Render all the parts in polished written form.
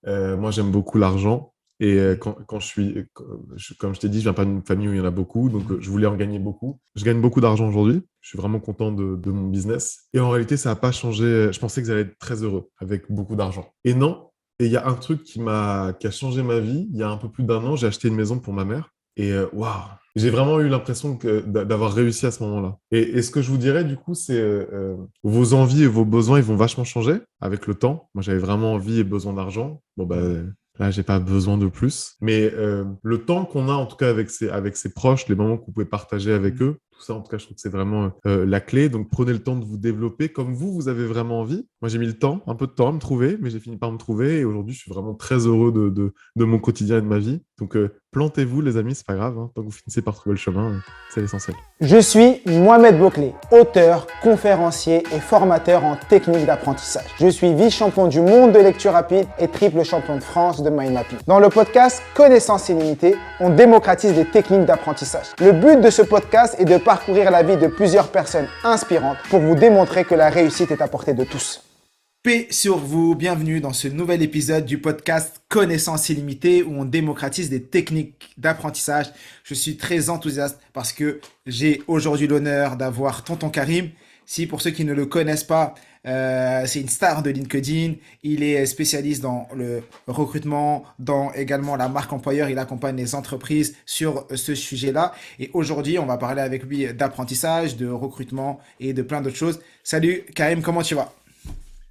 Moi, j'aime beaucoup l'argent. Et quand comme je t'ai dit, je viens pas d'une famille où il y en a beaucoup, donc je voulais en gagner beaucoup. Je gagne beaucoup d'argent aujourd'hui. Je suis vraiment content de mon business. Et en réalité, ça n'a pas changé. Je pensais que j'allais être très heureux avec beaucoup d'argent. Et non. Et il y a un truc qui a changé ma vie. Il y a un peu plus d'un an, j'ai acheté une maison pour ma mère. Et waouh, j'ai vraiment eu l'impression d'avoir réussi à ce moment-là. Et ce que je vous dirais, du coup, c'est vos envies et vos besoins, ils vont vachement changer avec le temps. Moi, j'avais vraiment envie et besoin d'argent. Bon, bah, là, j'ai pas besoin de plus. Mais le temps qu'on a, en tout cas, avec ses proches, les moments que vous pouvez partager avec eux, tout ça, en tout cas, je trouve que c'est vraiment la clé. Donc, prenez le temps de vous développer comme vous avez vraiment envie. Moi, j'ai mis le temps, un peu de temps à me trouver, mais j'ai fini par me trouver. Et aujourd'hui, je suis vraiment très heureux de mon quotidien et de ma vie. Donc, plantez-vous, les amis, c'est pas grave, hein. Tant que vous finissez par trouver le chemin, c'est l'essentiel. Je suis Mohamed Bouclé, auteur, conférencier et formateur en technique d'apprentissage. Je suis vice-champion du monde de lecture rapide et triple champion de France de mind mapping. Dans le podcast Connaissances illimitées, on démocratise des techniques d'apprentissage. Le but de ce podcast est de parcourir la vie de plusieurs personnes inspirantes pour vous démontrer que la réussite est à portée de tous. Paix sur vous, bienvenue dans ce nouvel épisode du podcast Connaissances illimitées où on démocratise des techniques d'apprentissage. Je suis très enthousiaste parce que j'ai aujourd'hui l'honneur d'avoir Tonton Karim. Si pour ceux qui ne le connaissent pas, c'est une star de LinkedIn. Il est spécialiste dans le recrutement, dans également la marque employeur. Il accompagne les entreprises sur ce sujet-là. Et aujourd'hui, on va parler avec lui d'apprentissage, de recrutement et de plein d'autres choses. Salut Karim, comment tu vas ?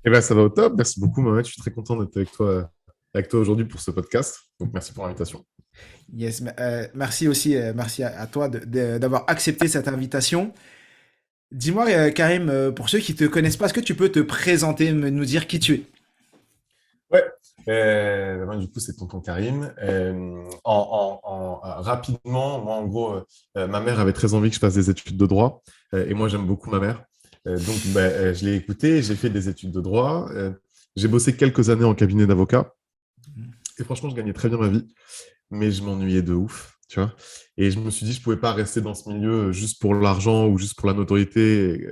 Eh ben, ça va au top. Merci beaucoup, Mohamed. Je suis très content d'être avec toi aujourd'hui pour ce podcast. Donc, merci pour l'invitation. Yes, merci aussi, merci à toi d'avoir accepté cette invitation. Dis-moi, Karim, pour ceux qui ne te connaissent pas, est-ce que tu peux te présenter, nous dire qui tu es? Ouais. Moi, du coup, c'est tonton Karim. Rapidement, moi, en gros, ma mère avait très envie que je fasse des études de droit. Et moi, j'aime beaucoup ma mère. Donc, je l'ai écouté, j'ai fait des études de droit. J'ai bossé quelques années en cabinet d'avocat. Et franchement, je gagnais très bien ma vie. Mais je m'ennuyais de ouf, tu vois. Et je me suis dit, je pouvais pas rester dans ce milieu juste pour l'argent ou juste pour la notoriété.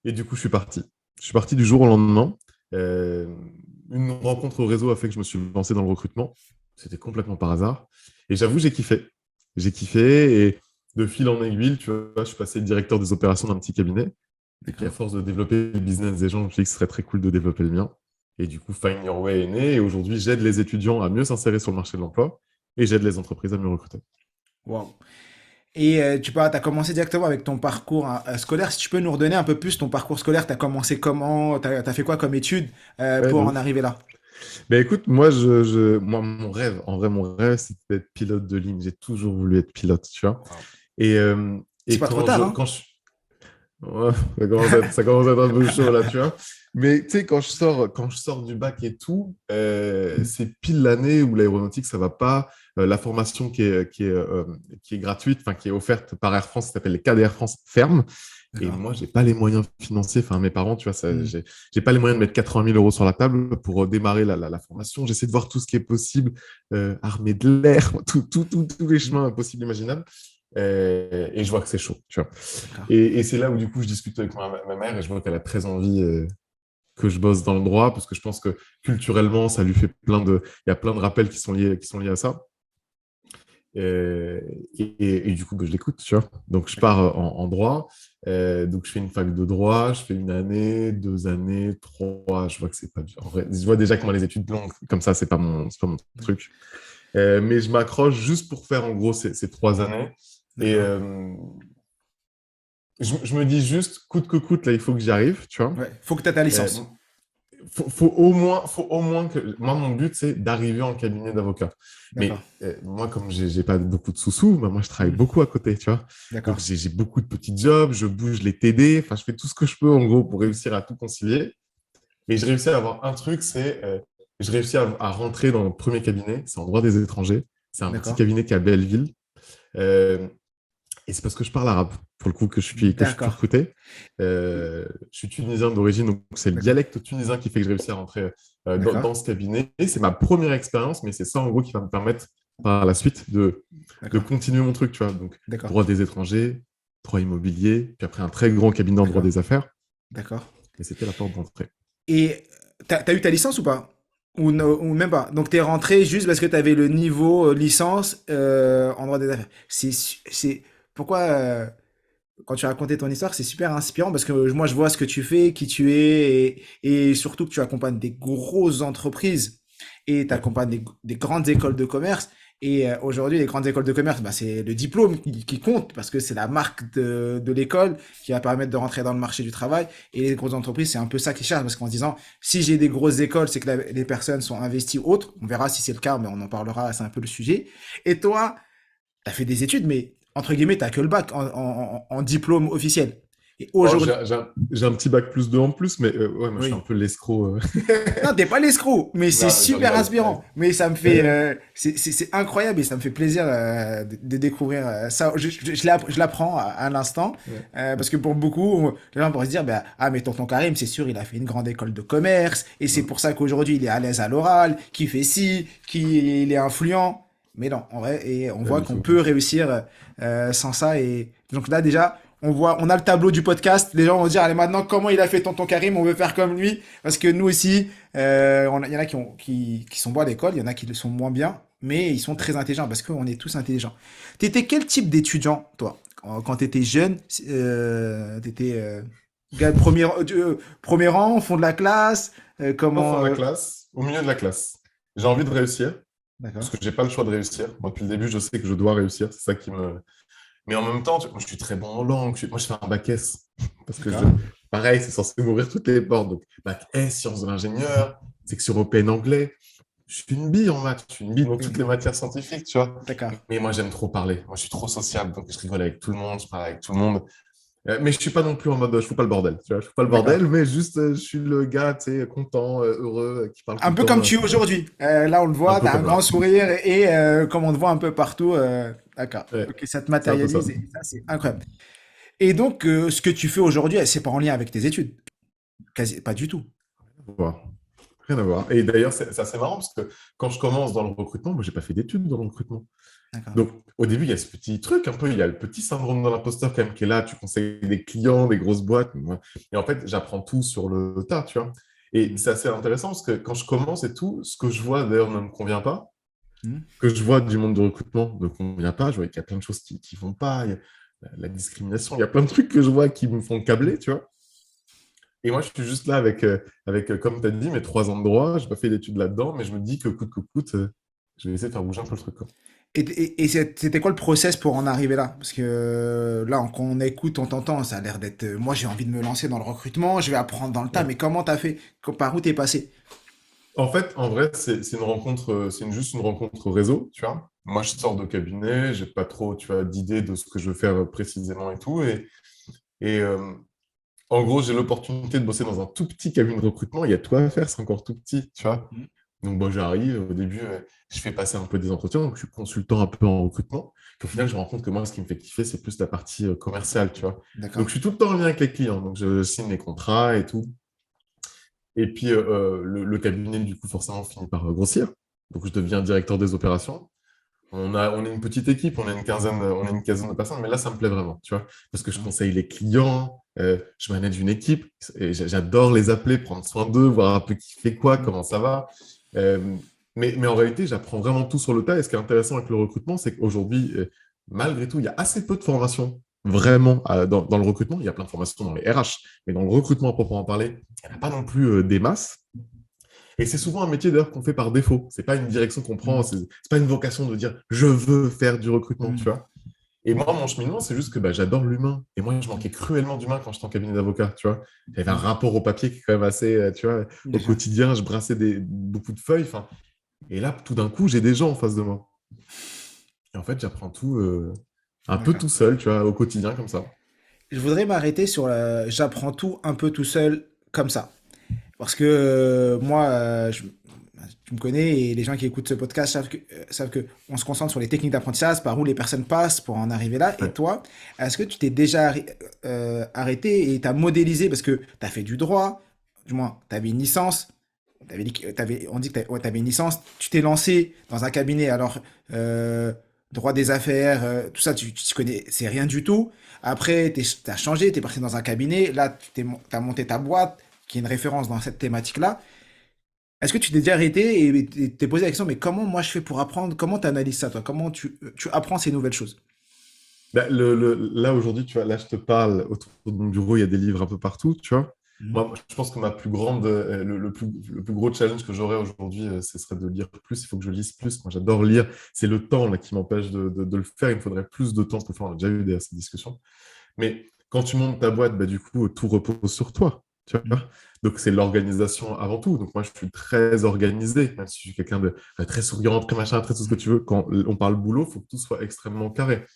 Et du coup, je suis parti. Je suis parti du jour au lendemain. Euh, une rencontre au réseau a fait que je me suis lancé dans le recrutement. C'était complètement par hasard. Et j'avoue, j'ai kiffé. J'ai kiffé et de fil en aiguille, tu vois, je suis passé directeur des opérations d'un petit cabinet. Et puis, à force de développer le business des gens, je me suis dit que ce serait très cool de développer le mien. Et du coup, Find Your Way est né. Et aujourd'hui, j'aide les étudiants à mieux s'insérer sur le marché de l'emploi et j'aide les entreprises à mieux recruter. Wow. Et tu as commencé directement avec ton parcours scolaire. Si tu peux nous redonner un peu plus ton parcours scolaire, tu as commencé comment? Tu as fait quoi comme études Ouais, pour de en ouf. arriver là? Ben écoute, moi, moi, mon rêve, en vrai, mon rêve, c'était d'être pilote de ligne. J'ai toujours voulu être pilote, tu vois. Wow. Et, euh, C'est et pas trop tard, hein? ouais, ça commence à être un peu chaud là, tu vois. Mais tu sais, quand je sors du bac et tout, c'est pile l'année où l'aéronautique, ça va pas. La formation qui est gratuite, enfin, qui est offerte par Air France, ça s'appelle les cadres Air France, ferme. Et D'accord. moi, j'ai pas les moyens financiers. Enfin, mes parents, tu vois, Hmm. j'ai pas les moyens de mettre 80 000 euros sur la table pour démarrer la formation. J'essaie de voir tout ce qui est possible, armée de l'air, tous les chemins possibles, imaginables. Et je vois que c'est chaud, tu vois. D'accord. Et c'est là où, du coup, je discute avec ma mère et je vois qu'elle a très envie que je bosse dans le droit parce que je pense que culturellement, ça lui fait il y a plein de rappels qui sont liés à ça. Et du coup, je l'écoute, tu vois. Donc, je pars D'accord. en droit. Donc, je fais une fac de droit. Je fais une année, 2 années, trois. Je vois que c'est pas dur. En vrai, je vois déjà que moi, les études longues, comme ça, c'est pas mon truc. Mais je m'accroche juste pour faire, en gros, ces 3 années. Et D'accord. je me dis juste, coûte que coûte, là, il faut que j'y arrive, tu vois. Ouais. Faut que tu aies ta Euh, licence. faut au moins que. Moi, mon but, c'est d'arriver en cabinet d'avocat. D'accord. Mais moi, comme j'ai pas beaucoup de sous-sous, bah, moi, je travaille Hmm. beaucoup à côté, tu vois. Donc, D'accord. j'ai beaucoup de petits jobs, je bouge les TD, enfin, je fais tout ce que je peux, en gros, pour réussir à tout concilier. Et je réussis à avoir un truc, c'est je réussis à rentrer dans le premier cabinet, c'est en droit des étrangers. C'est un petit D'accord. cabinet qui est à Belleville. Euh, et c'est parce que je parle arabe, pour le coup, que je suis D'accord. recruté. Je suis tunisien d'origine, donc c'est le D'accord. dialecte tunisien qui fait que j'ai réussi à rentrer D'accord. dans ce cabinet. Et c'est ma première expérience, mais c'est ça, en gros, qui va me permettre par la suite de D'accord. continuer mon truc, tu vois. Donc, D'accord. droit des étrangers, droit immobilier, puis après un très grand cabinet en droit D'accord. des affaires. D'accord. Et c'était la porte d'entrée. Et t'as eu ta licence ou pas? ou même pas. Donc, t'es rentré juste parce que t'avais le niveau licence en droit des affaires. Pourquoi, quand tu racontais ton histoire, c'est super inspirant parce que moi, je vois ce que tu fais, qui tu es, et surtout que tu accompagnes des grosses entreprises et tu Ouais. accompagnes des grandes écoles de commerce. Et aujourd'hui, les grandes écoles de commerce, bah, c'est le diplôme qui compte parce que c'est la marque de l'école qui va permettre de rentrer dans le marché du travail. Et les grosses entreprises, c'est un peu ça qu'ils cherchent parce qu'en se disant, si j'ai des grosses écoles, c'est que les personnes sont investies autres. On verra si c'est le cas, mais on en parlera, c'est un peu le sujet. Et toi, t'as fait des études, mais entre guillemets, t'as que le bac en diplôme officiel. Et Oh, aujourd'hui, j'ai un petit bac plus 2 en plus, mais ouais, moi je suis un oui. peu l'escroc. Non, t'es pas l'escroc, mais c'est Non, mais je super rigole. Ouais. inspirant. Mais ça me fait, c'est incroyable et ça me fait plaisir de découvrir ça. Je l'apprends à l'instant Ouais. parce que pour beaucoup, les gens pourraient se dire, bah, ah mais tonton Karim, c'est sûr, il a fait une grande école de commerce et c'est Mm. pour ça qu'aujourd'hui il est à l'aise à l'oral, qu'il fait ci, qu'il est influent. Mais non, en vrai, et on Pas voit du qu'on tout. peut réussir sans ça. Et donc là déjà, on a le tableau du podcast. Les gens vont se dire, allez maintenant, comment il a fait tonton Karim? On veut faire comme lui parce que nous aussi. Il y en a qui sont bons à l'école, il y en a qui le sont moins bien, mais ils sont très intelligents parce qu'on est tous intelligents. T'étais quel type d'étudiant, toi, quand t'étais jeune? T'étais gars de premier rang, au fond de la classe, Au fond comment de la classe, au milieu de la classe. J'ai envie de réussir, parce D'accord. que j'ai pas le choix de réussir. Moi, depuis le début, je sais que je dois réussir. C'est ça qui me. Mais en même temps, moi, je suis très bon en langue. Moi, je fais un bac S. Parce que D'accord. pareil, c'est censé m'ouvrir toutes les portes. Donc, bac S, sciences de l'ingénieur, section européenne anglais. Je suis une bille en maths, je suis une bille dans toutes les matières scientifiques, tu vois. D'accord. Mais moi, j'aime trop parler. Moi, je suis trop sociable, donc je rigole avec tout le monde, je parle avec tout le monde. Mais je suis pas non plus en mode, je fous pas le bordel, tu vois. Je fous pas le D'accord. bordel, mais juste, je suis le gars, tu sais, content, heureux, qui parle tout Un le peu comme temps. tu es aujourd'hui. Là, on le Un voit, peu t'as un comme grand là. sourire et comme on te voit un peu partout. D'accord. Ouais, Ok, ça te c'est un peu ça. matérialise et ça, c'est incroyable. Et donc, ce que tu fais aujourd'hui, c'est pas en lien avec tes études. Quasi, pas du tout. Voilà. Rien à voir. Et d'ailleurs, c'est assez marrant parce que quand je commence dans le recrutement, moi, j'ai pas fait d'études dans le recrutement. D'accord. Donc, au début, il y a ce petit truc un peu, il y a le petit syndrome de l'imposteur quand même qui est là. Tu conseilles des clients, des grosses boîtes. Et en fait, j'apprends tout sur le tas, tu vois. Et Mhm. c'est assez intéressant parce que quand je commence et tout, ce que je vois d'ailleurs ne me convient pas. Mhm. Que je vois du monde du recrutement ne convient pas. Je vois qu'il y a plein de choses qui vont pas. Il y a la discrimination, il y a plein de trucs que je vois qui me font câbler, tu vois. Et moi, je suis juste là avec comme tu as dit, mes 3 ans de droit. Je n'ai pas fait d'études là-dedans, mais je me dis que coûte, je vais essayer de faire bouger un peu le truc, quoi. Et c'était quoi le process pour en arriver là? Parce que là, quand on écoute, on t'entend, ça a l'air d'être. Moi, j'ai envie de me lancer dans le recrutement, je vais apprendre dans le tas, Ouais. mais comment t'as fait? Par où t'es passé? En fait, en vrai, c'est une rencontre, juste une rencontre réseau, tu vois. Moi, je sors de cabinet, j'ai pas trop, tu vois, d'idée de ce que je veux faire précisément et tout. Et en gros, j'ai l'opportunité de bosser dans un tout petit cabinet de recrutement. Il y a tout à faire, c'est encore tout petit, tu vois. Mhm. Donc, bon, j'arrive, au début, je fais passer un peu des entretiens, donc je suis consultant un peu en recrutement. Puis au final, Mhm. je me rends compte que moi, ce qui me fait kiffer, c'est plus la partie commerciale, tu vois. Donc, D'accord. je suis tout le temps en lien avec les clients, donc je signe les contrats et tout. Et puis, le cabinet, du coup, forcément, finit par grossir. Donc, je deviens directeur des opérations. On est une petite équipe, on est une quinzaine de personnes, mais là, ça me plaît vraiment, tu vois, parce que je D'accord. conseille les clients, je manage une équipe, et j'adore les appeler, prendre soin d'eux, voir un peu qui fait quoi, Mhm. comment ça va. Euh, mais en réalité, j'apprends vraiment tout sur le tas, et ce qui est intéressant avec le recrutement, c'est qu'aujourd'hui, malgré tout, il y a assez peu de formations, vraiment, dans le recrutement. Il y a plein de formations dans les RH, mais dans le recrutement à proprement parler, il n'y en a pas non plus des masses. Et c'est souvent un métier d'ailleurs qu'on fait par défaut. C'est pas une direction qu'on prend, Mhm. c'est pas une vocation de dire je veux faire du recrutement, tu Mhm. vois. Et moi, mon cheminement, c'est juste que bah, j'adore l'humain. Et moi, je manquais cruellement d'humain quand j'étais en cabinet d'avocat, tu vois. J'avais un Mhm. rapport au papier qui est quand même assez, tu vois, au Déjà. quotidien, je brassais beaucoup de feuilles. Et là, tout d'un coup, j'ai des gens en face de moi. Et en fait, j'apprends tout un peu D'accord. tout seul, tu vois, au quotidien, comme ça. Je voudrais m'arrêter sur j'apprends tout un peu tout seul comme ça. Parce que moi, tu me connais et les gens qui écoutent ce podcast savent que on se concentre sur les techniques d'apprentissage, par où les personnes passent pour en arriver là. Et Ouais. toi, est-ce que tu t'es déjà arrêté et t'as modélisé parce que tu as fait du droit, du moins, tu avais une licence, on dit que tu avais une licence, tu t'es lancé dans un cabinet, alors droit des affaires, tout ça, tu connais, c'est rien du tout. Après, tu as changé, tu es parti dans un cabinet, là, tu as monté ta boîte, qui est une référence dans cette thématique-là. Est-ce que tu t'es déjà arrêté et t'es posé la question, mais comment moi je fais pour apprendre? Comment tu analyses ça, toi? Comment tu apprends ces nouvelles choses? Bah, là, aujourd'hui, tu vois, là, je te parle, autour de mon bureau, il y a des livres un peu partout, tu vois. Mhm. Moi, je pense que ma plus grande, le plus gros challenge que j'aurais aujourd'hui, ce serait de lire plus. Il faut que je lise plus. Moi, j'adore lire. C'est le temps là, qui m'empêche de le faire. Il me faudrait plus de temps pour le faire. On a déjà eu ces discussions. Mais quand tu montes ta boîte, bah, du coup, tout repose sur toi. Tu Mhm. vois. Donc, c'est l'organisation avant tout. Donc, moi, je suis très organisé, même si je suis quelqu'un de très souriant, très machin, très tout ce que tu veux. Quand on parle boulot, il faut que tout soit extrêmement carré.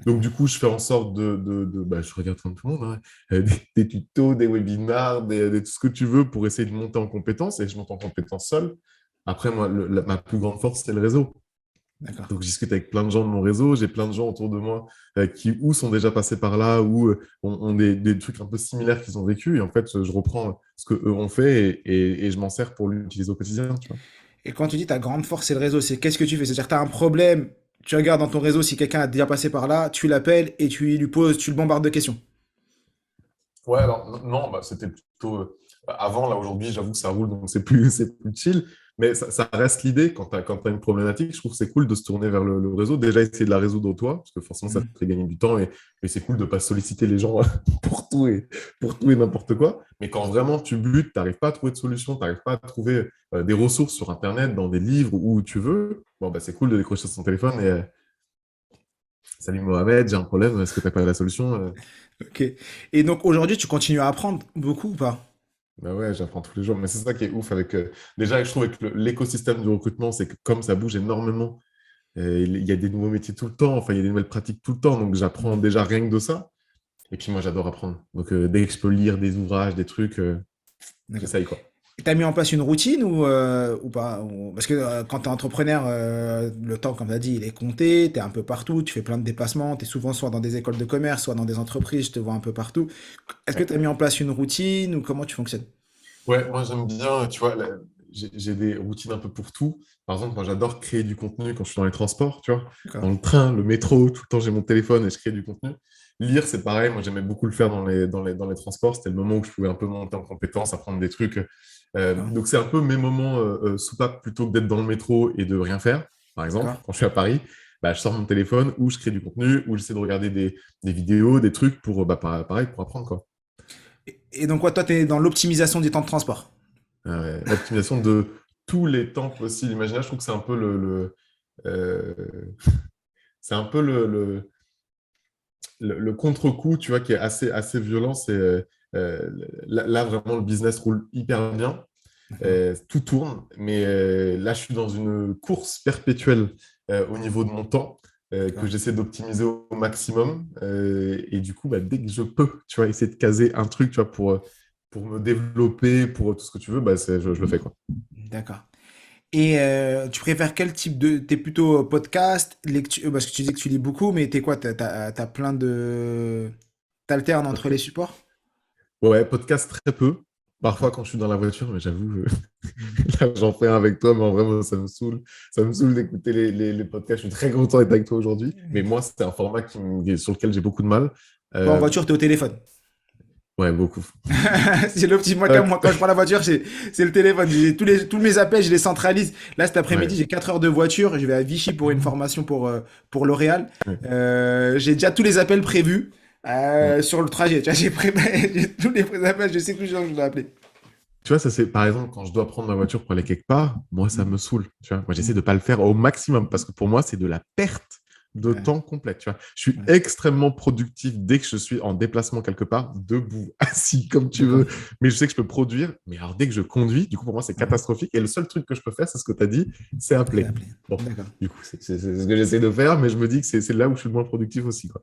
Donc, du coup, je fais en sorte bah, je regarde comme tout le monde, hein, des tutos, des webinars, tout ce que tu veux pour essayer de monter en compétence. Et je monte en compétence seul. Après, moi, ma plus grande force, c'est le réseau. D'accord. Donc, je discute avec plein de gens de mon réseau. J'ai plein de gens autour de moi qui ou sont déjà passés par là ou ont des trucs un peu similaires qu'ils ont vécu. Et en fait, je reprends ce qu'eux ont fait et je m'en sers pour l'utiliser au quotidien, tu vois. Et quand tu dis ta grande force, c'est le réseau, c'est qu'est-ce que tu fais? C'est-à-dire, tu as un problème, tu regardes dans ton réseau si quelqu'un a déjà passé par là, tu l'appelles et tu lui poses, tu le bombardes de questions. Ouais, alors non, bah, c'était plutôt avant, là aujourd'hui, j'avoue que ça roule, donc c'est plus chill, mais ça reste l'idée quand tu as une problématique, je trouve que c'est cool de se tourner vers le réseau, déjà essayer de la résoudre toi, parce que forcément ça te Mhm. fait gagner du temps et c'est cool de pas solliciter les gens pour tout et n'importe quoi, mais quand vraiment tu butes, tu n'arrives pas à trouver de solution, tu n'arrives pas à trouver des ressources sur Internet, dans des livres, où tu veux, bon, bah, c'est cool de décrocher son téléphone et salut Mohamed, j'ai un problème, est-ce que tu n'as pas la solution? Ok. Et donc aujourd'hui, tu continues à apprendre beaucoup ou pas? Bah ouais, j'apprends tous les jours. Mais c'est ça qui est ouf avec. Déjà, je trouve avec l'écosystème du recrutement, c'est que comme ça bouge énormément, il y a des nouveaux métiers tout le temps, enfin, il y a des nouvelles pratiques tout le temps. Donc, j'apprends Mhm. déjà rien que de ça. Et puis, moi, j'adore apprendre. Donc, dès que je peux lire des ouvrages, des trucs, D'accord. j'essaye, quoi. Et t'as mis en place une routine ou pas? Parce que quand t'es entrepreneur, le temps, comme t'as dit, il est compté, t'es un peu partout, tu fais plein de déplacements, t'es souvent soit dans des écoles de commerce, soit dans des entreprises, je te vois un peu partout. Est-ce que Ouais, t'as mis en place une routine ou comment tu fonctionnes? ouais, moi, j'aime bien, tu vois, j'ai des routines un peu pour tout. Par exemple, moi, j'adore créer du contenu quand je suis dans les transports, tu vois. D'accord. Dans le train, le métro, tout le temps, j'ai mon téléphone et je crée du contenu. Lire, c'est pareil. Moi, j'aimais beaucoup le faire dans les transports. C'était le moment où je pouvais un peu monter en compétence, apprendre des trucs. D'accord. Donc, c'est un peu mes moments soupapes plutôt que d'être dans le métro et de rien faire. Par exemple, D'accord. quand je suis à Paris, bah, je sors mon téléphone ou je crée du contenu ou j'essaie de regarder des vidéos, des trucs pour, bah, pareil, pour apprendre, quoi. Et donc, quoi, toi, t'es dans l'optimisation du temps de transport. L'optimisation de tous les temps possibles, imaginables. Je trouve que c'est un peu euh, c'est un peu le contre-coup, tu vois, qui est assez violent. C'est là, vraiment, le business roule hyper bien. D'accord. Tout tourne, mais là, je suis dans une course perpétuelle au niveau de mon temps que D'accord. j'essaie d'optimiser au maximum. Et du coup, bah, dès que je peux, tu vois, essayer de caser un truc, tu vois, pour me développer, pour tout ce que tu veux, bah, je le fais, quoi. D'accord. Et tu préfères quel type de... T'es plutôt podcast, lecture, parce que tu dis que tu lis beaucoup, mais t'es quoi? T'as plein de... T'alternes entre les supports? Ouais, ouais, podcast très peu. Parfois D'accord. quand je suis dans la voiture, mais j'avoue, là, j'en fais un avec toi, mais en vrai, moi, ça me saoule. Ça me saoule d'écouter les podcasts. Je suis très content d'être avec toi aujourd'hui. Mais moi, c'est un format sur lequel j'ai beaucoup de mal. Toi, en Euh, voiture, t'es au téléphone. ouais, beaucoup. C'est le petit... Ouais, Moi, quand je prends la voiture, c'est le téléphone. Tous mes appels, je les centralise. Là, cet après-midi, ouais, j'ai 4 heures de voiture. Je vais à Vichy pour une formation pour L'Oréal. ouais. J'ai déjà tous les appels prévus Mm. sur le trajet. Tu vois, j'ai préparé j'ai tous les appels. Je sais tous les gens que je dois appeler. Tu vois, ça c'est par exemple quand je dois prendre ma voiture pour aller quelque part, moi ça me saoule. Tu vois, moi j'essaie de Mm. pas le faire au maximum parce que pour moi c'est de la perte de Ouais, temps complète. Tu vois, je suis ouais. extrêmement productif dès que je suis en déplacement quelque part, debout, assis comme tu D'accord. veux. Mais je sais que je peux produire. Mais alors dès que je conduis, du coup pour moi c'est Ouais. catastrophique. Et le seul truc que je peux faire, c'est ce que tu as dit, c'est C'est appeler. appelé. Bon, D'accord. du coup c'est ce que j'essaie de faire, mais je me dis que c'est là où je suis le moins productif aussi, quoi.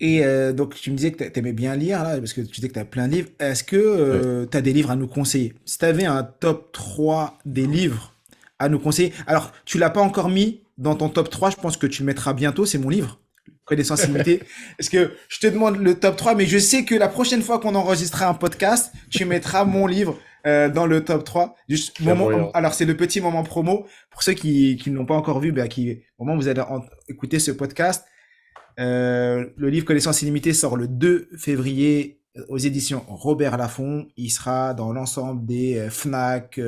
Et donc, tu me disais que t'aimais bien lire, là, parce que tu disais que t'as plein de livres. Est-ce Ouais. que t'as des livres à nous conseiller? Si t'avais un top 3 des livres à nous conseiller. Alors, tu l'as pas encore mis dans ton top 3, je pense que tu le mettras bientôt, c'est mon livre. Connaissance illimitée. Est-ce que je te demande le top 3, mais je sais que la prochaine fois qu'on enregistrera un podcast, tu mettras mon livre dans le top 3. Juste Il y a moment, moyen. alors, c'est le petit moment promo. Pour ceux qui ne l'ont pas encore vu, bah, au moment où vous allez écouter ce podcast, le livre Connaissance illimitée sort le 2 février aux éditions Robert Laffont. Il sera dans l'ensemble des Fnac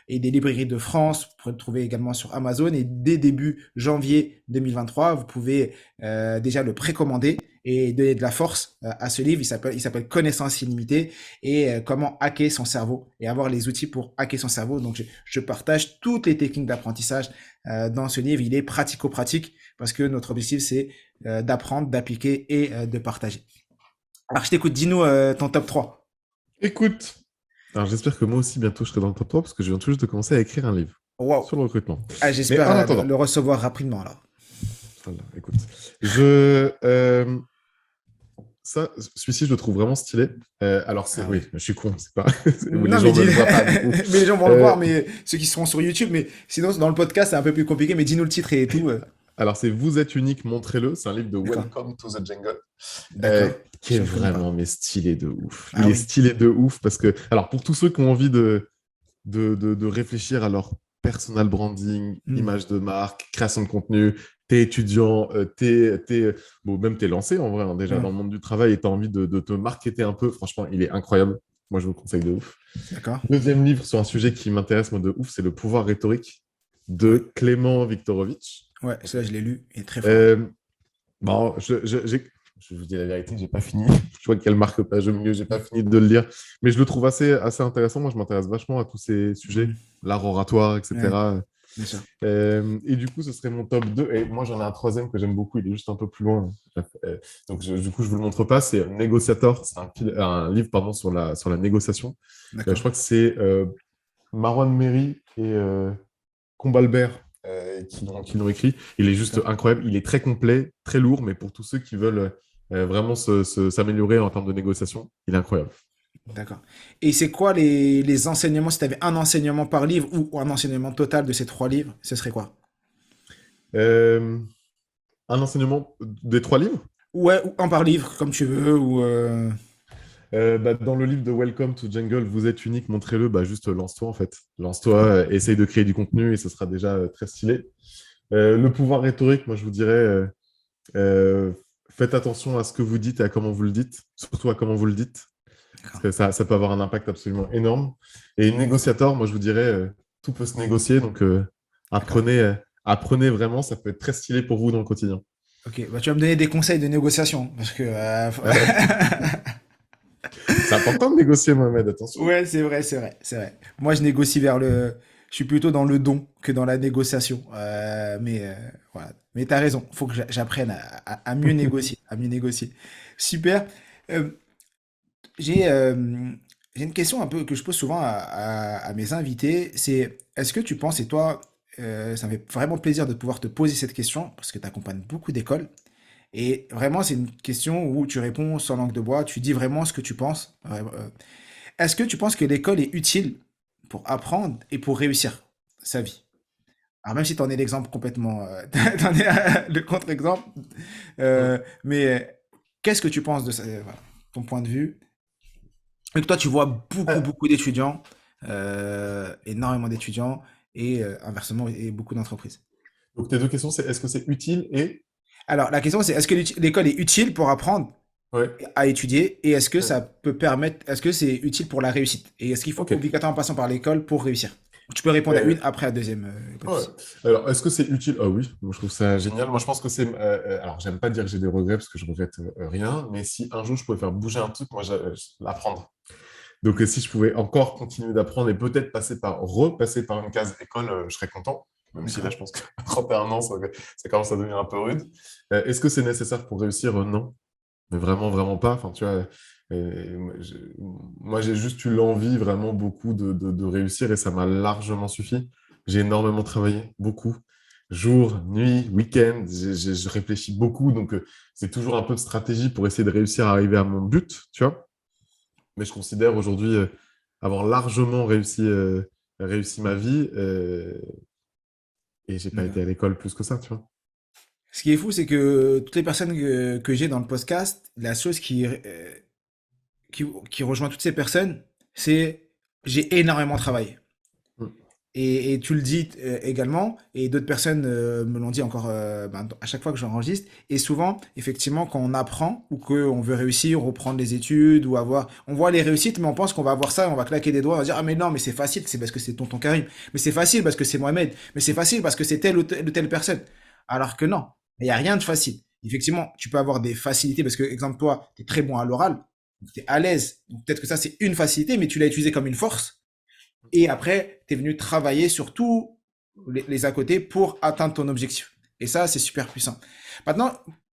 et des librairies de France. Vous pourrez le trouver également sur Amazon. Et dès début janvier 2023, vous pouvez déjà le précommander et donner de la force à ce livre. Il s'appelle Connaissance illimitée et comment hacker son cerveau et avoir les outils pour hacker son cerveau. Donc, je partage toutes les techniques d'apprentissage dans ce livre. Il est pratico-pratique parce que notre objectif, c'est d'apprendre, d'appliquer et de partager. Alors, je t'écoute, dis-nous ton top 3. Écoute, alors j'espère que moi aussi bientôt je serai dans le top 3 parce que je viens tout juste de commencer à écrire un livre Wow. sur le recrutement. Ah, Mais j'espère en le attendant, recevoir rapidement alors. voilà, écoute, je, celui-ci je le trouve vraiment stylé. Alors Ah oui, ouais. je suis con, c'est pas, les Non, mais gens ne dis... le voient pas du coup. mais les gens vont le Euh, voir, mais ceux qui seront sur YouTube, mais sinon dans le podcast c'est un peu plus compliqué, mais dis-nous le titre et tout. alors c'est Vous êtes unique, montrez-le. C'est un livre de D'accord, Welcome to the Jungle. d'accord, Qui est je ne connais pas. vraiment mais stylé de ouf. Ah Il est oui. stylé de ouf parce que, alors pour tous ceux qui ont envie de réfléchir à leur personal branding, Hmm. image de marque, création de contenu, t'es étudiant, bon, même t'es lancé en vrai, hein, déjà Ouais. dans le monde du travail et t'as envie de te marketer un peu, franchement, il est incroyable. Moi, je vous le conseille de ouf. D'accord. Deuxième livre sur un sujet qui m'intéresse, moi, de ouf, c'est Le pouvoir rhétorique Ouais. de Clément Viktorovitch. Ouais, celui-là je l'ai lu, il est très fort. Euh, Bon, je vous dis la vérité, j'ai pas fini. Je vois qu'elle marque page au milieu, j'ai pas fini de le lire. Mais je le trouve assez intéressant. Moi, je m'intéresse vachement à tous ces sujets, Hmm. l'art oratoire, Ouais, etc. bien sûr. Et du coup, ce serait mon top 2. Et moi, j'en ai un troisième que j'aime beaucoup. Il est juste un peu plus loin. Donc, du coup, je vous le montre pas. C'est Négociator. C'est un livre pardon, sur la négociation. Je D'accord. crois que c'est Marwan Méry et Combalbert qui l'ont écrit. Il est juste D'accord. incroyable. Il est très complet, très lourd, mais pour tous ceux qui veulent vraiment s'améliorer en termes de négociation, il est incroyable. D'accord. Et c'est quoi les enseignements, si tu avais un enseignement par livre ou un enseignement total de ces trois livres, ce serait quoi? Euh, un enseignement des trois livres. Ouais, ou un par livre, comme tu veux, ou... Dans le livre de Welcome to Jungle, vous êtes unique, montrez-le. Juste lance-toi en fait. Lance-toi, D'accord. essaye de créer du contenu et ce sera déjà très stylé. Le pouvoir rhétorique, moi je vous dirais, euh, faites attention à ce que vous dites et à comment vous le dites, surtout à comment vous le dites. Parce D'accord. que ça peut avoir un impact absolument énorme. Et négociateur, moi je vous dirais, tout peut se négocier, donc D'accord. apprenez vraiment, ça peut être très stylé pour vous dans le quotidien. Ok, bah tu vas me donner des conseils de négociation, parce que... C'est important de négocier, Mohamed, attention. Ouais, c'est vrai, c'est vrai, c'est vrai. Moi, je négocie vers le... Je suis plutôt dans le don que dans la négociation. Mais voilà. Mais t'as raison, faut que j'apprenne à mieux négocier, à mieux négocier. Super. Euh, j'ai j'ai une question un peu que je pose souvent à mes invités, c'est est-ce que tu penses, et toi, ça me fait vraiment plaisir de pouvoir te poser cette question, parce que tu accompagnes beaucoup d'écoles, et vraiment, c'est une question où tu réponds sans langue de bois, tu dis vraiment ce que tu penses. Est-ce que tu penses que l'école est utile pour apprendre et pour réussir sa vie? Alors même si tu en es l'exemple complètement, t'en es le contre-exemple, Mm. mais qu'est-ce que tu penses de ça, voilà, ton point de vue? Et que toi, tu vois beaucoup, Euh, beaucoup d'étudiants, énormément d'étudiants, et inversement, et beaucoup d'entreprises. Donc tes deux questions, c'est est-ce que c'est utile et... Alors, la question, c'est est-ce que l'école est utile pour apprendre Ouais. à étudier, et est-ce que Ouais. ça peut permettre, est-ce que c'est utile pour la réussite? Et est-ce qu'il faut Ok. obligatoirement passer par l'école pour réussir? Tu peux répondre à Euh, une, après à la deuxième, pas de ouais. souci. Alors, est-ce que c'est utile? Ah oui, moi je trouve ça génial. Moi je pense que c'est... alors, j'aime pas dire que j'ai des regrets parce que je regrette rien, mais si un jour je pouvais faire bouger un truc, moi, l'apprendre. Donc, si je pouvais encore continuer d'apprendre et peut-être repasser par une case école, je serais content. Même si là, D'accord. je pense que 31 ans, ça commence à devenir un peu rude. Est-ce que c'est nécessaire pour réussir? Non. Mais vraiment, vraiment pas. Enfin, tu vois, moi, j'ai juste eu l'envie vraiment beaucoup de réussir et ça m'a largement suffi. J'ai énormément travaillé, beaucoup. Jour, nuit, week-end, je réfléchis beaucoup. Donc, c'est toujours un peu de stratégie pour essayer de réussir à arriver à mon but, tu vois. Mais je considère aujourd'hui avoir largement réussi ma vie et j'ai pas été D'accord. à l'école plus que ça, tu vois. Ce qui est fou, c'est que toutes les personnes que j'ai dans le podcast, la chose qui rejoint toutes ces personnes, c'est j'ai énormément travaillé. Mm. Et tu le dis également, et d'autres personnes me l'ont dit encore à chaque fois que j'enregistre. Et souvent, effectivement, quand on apprend ou qu'on veut réussir, reprendre les études ou avoir, on voit les réussites, mais on pense qu'on va avoir ça, on va claquer des doigts, on va dire ah mais non, mais c'est facile, c'est parce que c'est tonton Karim, mais c'est facile parce que c'est Mohamed, mais c'est facile parce que c'est ou telle personne. Alors que non, il n'y a rien de facile. Effectivement, tu peux avoir des facilités parce que, exemple, toi, tu es très bon à l'oral, tu es à l'aise. Donc peut-être que ça, c'est une facilité, mais tu l'as utilisé comme une force. Et après, tu es venu travailler sur tous les à côté pour atteindre ton objectif. Et ça, c'est super puissant. Maintenant,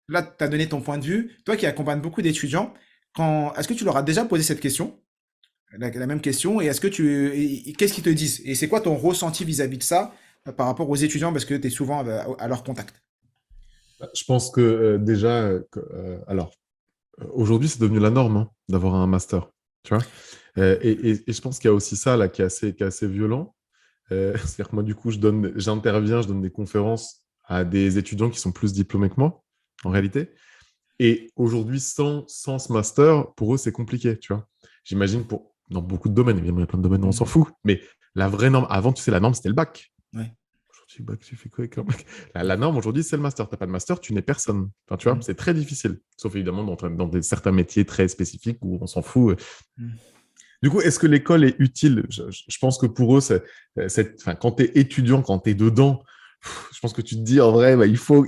là, tu as donné ton point de vue. Toi qui accompagnes beaucoup d'étudiants, est-ce que tu leur as déjà posé cette question, la même question, et qu'est-ce qu'ils te disent? Et c'est quoi ton ressenti vis-à-vis de ça par rapport aux étudiants parce que tu es souvent à leur contact? Je pense que déjà, alors, aujourd'hui, c'est devenu la norme hein, d'avoir un master, tu vois. Et je pense qu'il y a aussi ça là qui est assez violent. C'est-à-dire que moi, du coup, j'interviens, je donne des conférences à des étudiants qui sont plus diplômés que moi, en réalité. Et aujourd'hui, sans ce master, pour eux, c'est compliqué, tu vois. J'imagine dans beaucoup de domaines, évidemment, il y a plein de domaines où on s'en Mhm. fout, mais la vraie norme, avant, tu sais, la norme, c'était le bac. Ouais. Aujourd'hui, le bac, tu fais quoi avec un bac? La norme, aujourd'hui, c'est le master. Tu n'as pas de master, tu n'es personne. Enfin, tu vois, Mhm. c'est très difficile. Sauf évidemment certains métiers très spécifiques où on s'en fout. Mhm. Du coup, est-ce que l'école est utile? Je pense que pour eux, enfin, quand tu es étudiant, quand tu es dedans, je pense que tu te dis en vrai, bah, il faut